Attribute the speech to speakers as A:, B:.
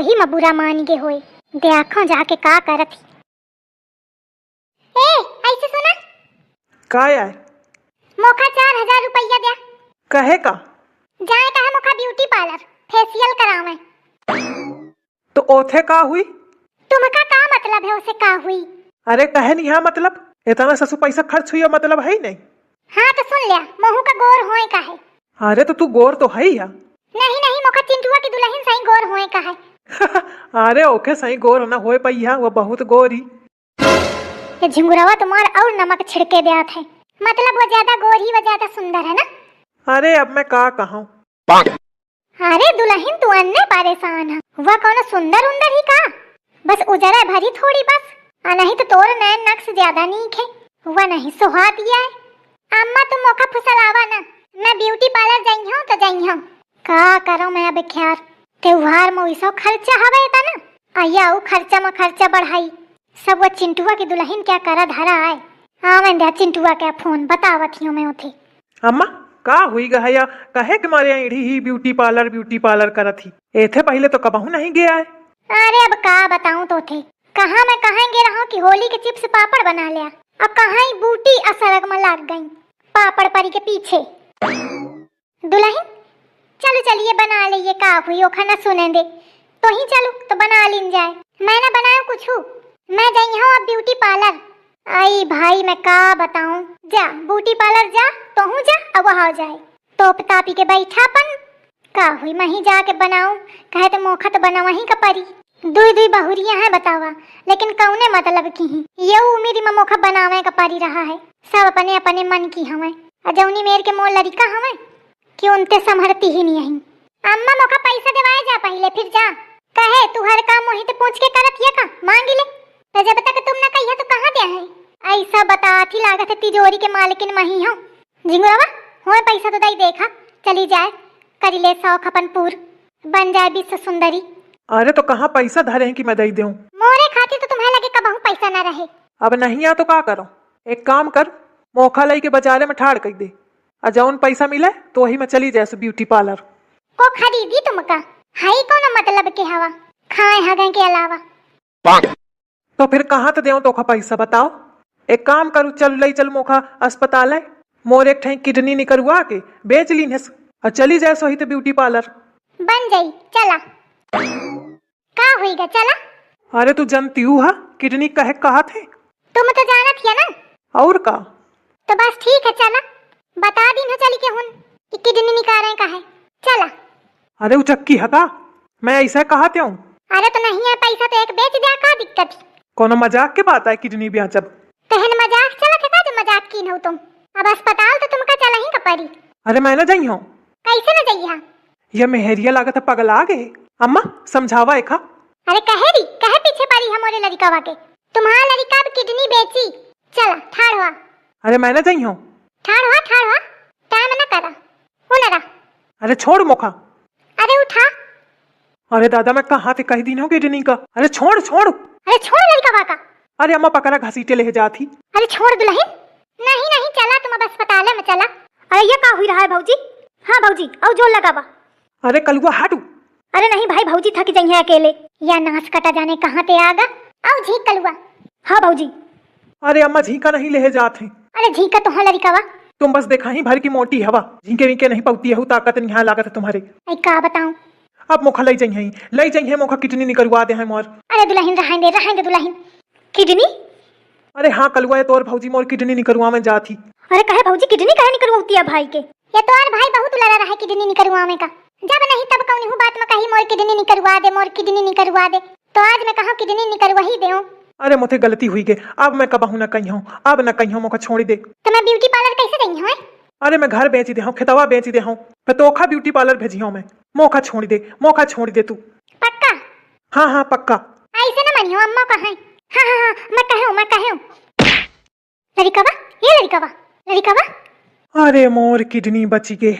A: ही में बुरा मान के होए। देखो जाके का करत। ए ऐसे सुना,
B: का है?
A: मोखा 4000 रुपया दे।
B: कहे का?
A: जाए कहा मोखा ब्यूटी पार्लर फेशियल करावे।
B: तो ओथे का हुई?
A: तुमका का मतलब है उसे का हुई?
B: अरे कहे नहीं है मतलब इतना ससु पैसा खर्च हुई मतलब है ही नहीं।
A: हाँ तो सुन लिया, मोहू का गोर होए का है।
B: अरे तो तू गोर तो है ही है।
A: नहीं नहीं, मोखा चिंटुआ की दुल्हन सही गोर होए का है।
B: अरे ओके सही गोर ना होए पई है, वो बहुत गोरी।
A: ये झिंगुरवा तुम्हार और नमक छिड़के दिया है, मतलब वो ज्यादा गोरी वो ज्यादा सुंदर है ना।
B: अरे अब मैं का कहूँ।
A: अरे दुल्हन तू अन्ने परेशान है, वह कौन सुंदर उंदर ही का, बस उजरा भरी थोड़ी बस। नहीं तो तोर नैन नक्श ज्यादा नीक है, वह नहीं सुहा दिया है। अम्मा तुम मोखा फुसलावा ना, मैं ब्यूटी पार्लर जाई हूँ तो जाई हूँ। का करो मैं अब ख्यार त्योहार में वैसा खर्चा हवे था ना, आया वो खर्चा में खर्चा बढ़ाई। सब वो चिंटुआ की दुल्हन क्या करा धरा आए। हाँ मैं चिंटुआ क्या फोन बतावत हूँ मैं उठे।
B: अम्मा का हुई गया कहे कि मारे एड़ी ही ब्यूटी पार्लर करत ही एथे पहले तो कबहू नहीं गया है।
A: अरे अब का बताऊं तो थे, कहाँ मैं कहेंगे रहा कि होली के चिप्स पापड़ बना लिया, अब कहाँ ही बूटी असरग में लग गई पापड़ परी के पीछे। दुल्हन चलो चलिए बना लिए, का हुई ओखा न सुने दे तो ही चलो तो बना लीन जाए। मैं ना बनाऊं कुछ, मैं जाई हूँ अब ब्यूटी पार्लर। आई भाई मैं का बताऊं, जा ब्यूटी पार्लर जा तो हूँ जा, अब वहाँ जाए तोप तापी के बैठापन का हुई मैं ही जाके बनाऊं। कहे तो मोखा तो बना वहीं का परी, दुई दुई बहुरिया है बतावा, लेकिन कौने मतलब की ही ये उम्मीद में मोखा बनावे का परी रहा है। सब अपने अपने मन की हमें अजौनी मेर के मोल लड़का हमें कि उनते संभरती ही नहीं है। अम्मा मोखा पैसा देवाए जा पहले फिर जा, कहे तू हर काम वहीं ते पूछ के करत ये का मांगी ले, तो जब तक तुम ना कहिया तो कहाँ दे है। ऐसा बताती लागत है तिजोरी के मालिकिन मही हूँ। झिंगुरवा होए पैसा तो दई देखा, चली जाए करी ले शौक अपन पूर, बन जाए विश्व सुंदरी।
B: अरे तो कहाँ पैसा धरे हैं कि मैं दे दूं?
A: मोरे खातिर तो तुम्हें लगे कबहू पैसा ना रहे।
B: अब नहीं आ तो का करो, एक काम कर मोखा लाई के बाजारे में ठाड़ कर दे, और जौन पैसा मिले तो वही में चली जाए ब्यूटी पार्लर
A: को खरीदी तुमका हाई कौन मतलब के हवा खाए हगे के अलावा।
B: तो फिर कहाँ तो देऊं तोखा पैसा बताओ। एक काम करूँ चल लई चल मोखा अस्पताल है, मोर एक ठही किडनी निकलवा के बेच ली और चली जाए सोही तो ब्यूटी पार्लर
A: बन जाई। चला का हुईगा चला।
B: अरे तू जानती हूँ हा किडनी कहे कहा थे
A: तुम तो जाना थी ना।
B: और का
A: तो बस ठीक है चला, बता दी ना चली के हुन कि किडनी निकाले का है चला।
B: अरे वो चक्की है का, मैं ऐसा कहते हूँ।
A: अरे तो नहीं है पैसा तो एक बेच दिया, का दिक्कत।
B: कोनो मजाक के बात है किडनी ब्याह जब
A: तहन मजाक चला थे का, जो मजाक की न हो तुम। अब अस्पताल तो तुमका चला ही का पड़ी।
B: अरे मैं न जाई हूँ।
A: कैसे न जाइए?
B: ये मेहरिया लागत है पगल आ गए। अम्मा समझावा एक।
A: अरे कहे पीछे पड़ी हमारे लड़का के, तुम्हारा लड़का अब किडनी बेची। चला ठाड़ हुआ।
B: अरे मैं न जाई हूँ।
A: ठाड़ हुआ टाइम न करा उनरा।
B: अरे छोड़ मोखा।
A: अरे उठा।
B: अरे दादा मैं कहाँ थे कही दिन हो किडनी का। अरे छोड़।
A: अरे छोड़ लड़का का।
B: अरे अम्मा पकड़ा घसीटे ले जाती।
A: अरे छोड़ दुल्हन। नहीं चला तुम अब अस्पताल में चला। अरे ये का हुई रहा है भौजी? हाँ भौजी और जोर लगावा।
B: अरे कलुआ हटू।
A: अरे नहीं भाई भौजी थक जाइए अकेले, या नाश कटा जाने कहाँ ते आगा। आओ झीक कलुआ। हाँ भौजी।
B: अरे अम्मा झीका नहीं ले जाते।
A: अरे झीका तो हाँ लड़का
B: तुम बस देखा ही भर की मोटी हवा, झीके विके नहीं पौती है, ताकत नहीं लागत है तुम्हारे।
A: का बताऊं
B: अब मोखा ले जाइए मोखा किडनी निकलवा दे है मोर।
A: अरे दुल्हन रहें दे दुल्हन। किडनी?
B: अरे हाँ कलुआ है तोर भौजी मोर किडनी निकलवा में जाती।
A: अरे कहे भौजी किडनी कहे निकलवाती है भाई के? ये तो और भाई बहुत लड़ा रहा है किडनी निकलवा में का, जब नहीं तब कौन हूँ बात में कही मोर किडनी निकलवा दे, तो आज मैं कहा किडनी निकलवा ही देऊं।
B: अरे मोथे गलती हुई के, अब मैं कबहू न कही हूँ, अब न कही हूँ मोखा छोड़ दे।
A: तो मैं ब्यूटी पार्लर कैसे गई हूँ?
B: अरे मैं घर बेच दे हूँ, खेतवा बेच दे हूँ, फिर तोखा ब्यूटी पार्लर भेजी हूँ मैं। मोखा छोड़ दे तू।
A: पक्का?
B: हाँ पक्का।
A: ऐसे न मनियो अम्मा कहा। हाँ मैं कहूँ लड़का बा।
B: अरे मोर किडनी बची के।